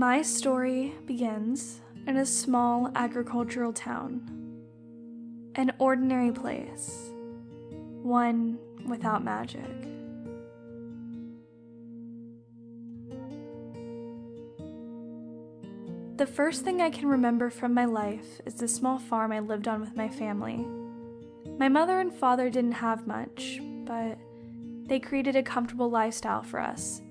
My story begins in a small agricultural town, an ordinary place, one without magic. The first thing I can remember from my life is the small farm I lived on with my family. My mother and father didn't have much, but they created a comfortable lifestyle for us,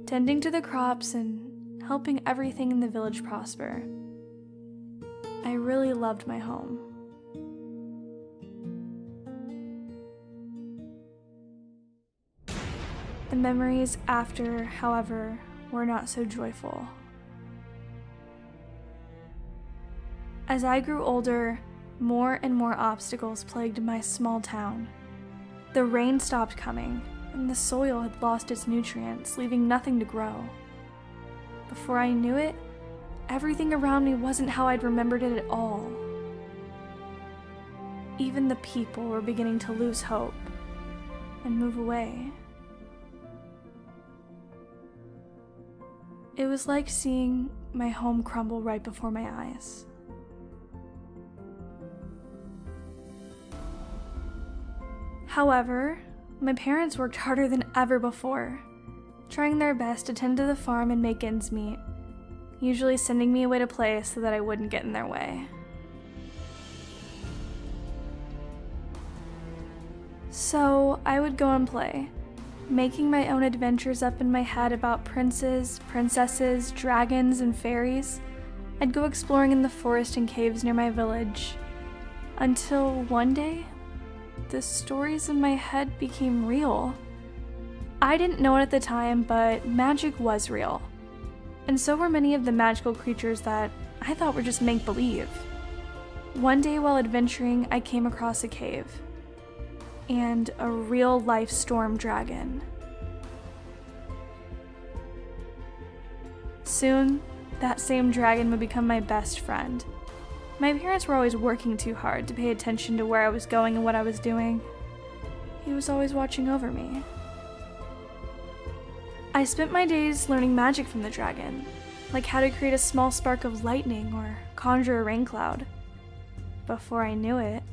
tending to the crops and helping everything in the village prosper. I really loved my home. The memories after, however, were not so joyful. As I grew older, more and more obstacles plagued my small town. The rain stopped coming, and the soil had lost its nutrients, leaving nothing to grow. Before I knew it, everything around me wasn't how I'd remembered it at all. Even the people were beginning to lose hope and move away. It was like seeing my home crumble right before my eyes. However, my parents worked harder than ever before, trying their best to tend to the farm and make ends meet, usually sending me away to play so that I wouldn't get in their way. So I would go and play, making my own adventures up in my head about princes, princesses, dragons, and fairies. I'd go exploring in the forest and caves near my village, until one day, the stories in my head became real. I didn't know it at the time, but magic was real. And so were many of the magical creatures that I thought were just make-believe. One day while adventuring, I came across a cave and a real-life storm dragon. Soon, that same dragon would become my best friend. My parents were always working too hard to pay attention to where I was going and what I was doing. He was always watching over me. I spent my days learning magic from the dragon, like how to create a small spark of lightning or conjure a rain cloud. Before I knew it,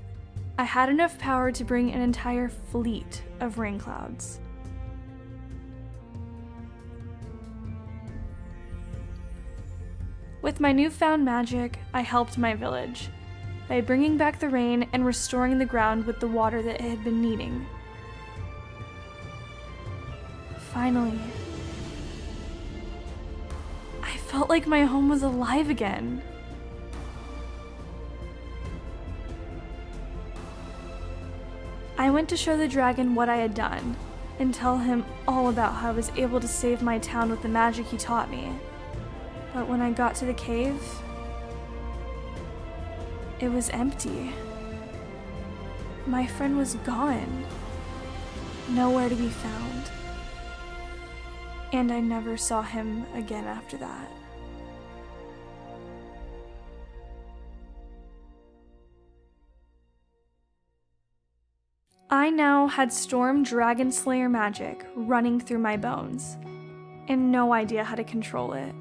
I had enough power to bring an entire fleet of rain clouds. With my newfound magic, I helped my village by bringing back the rain and restoring the ground with the water that it had been needing. Finally, I felt like my home was alive again. I went to show the dragon what I had done and tell him all about how I was able to save my town with the magic he taught me. But when I got to the cave, it was empty. My friend was gone, nowhere to be found. And I never saw him again after that. I now had Storm Dragon Slayer magic running through my bones, and no idea how to control it.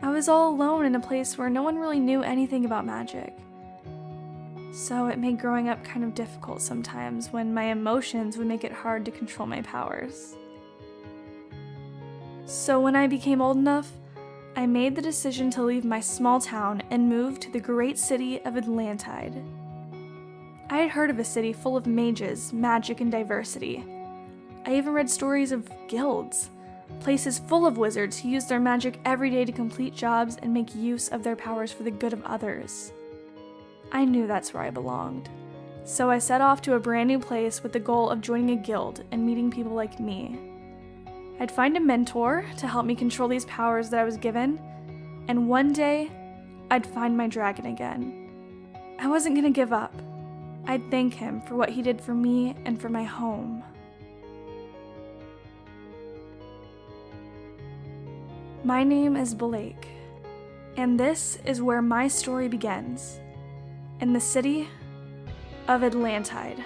I was all alone in a place where no one really knew anything about magic. So it made growing up kind of difficult sometimes when my emotions would make it hard to control my powers. So when I became old enough, I made the decision to leave my small town and move to the great city of Atlantide. I had heard of a city full of mages, magic, and diversity. I even read stories of guilds, places full of wizards who use their magic every day to complete jobs and make use of their powers for the good of others. I knew that's where I belonged, so I set off to a brand new place with the goal of joining a guild and meeting people like me. I'd find a mentor to help me control these powers that I was given, and one day, I'd find my dragon again. I wasn't gonna give up. I'd thank him for what he did for me and for my home. My name is Blake, and this is where my story begins, in the city of Atlantide.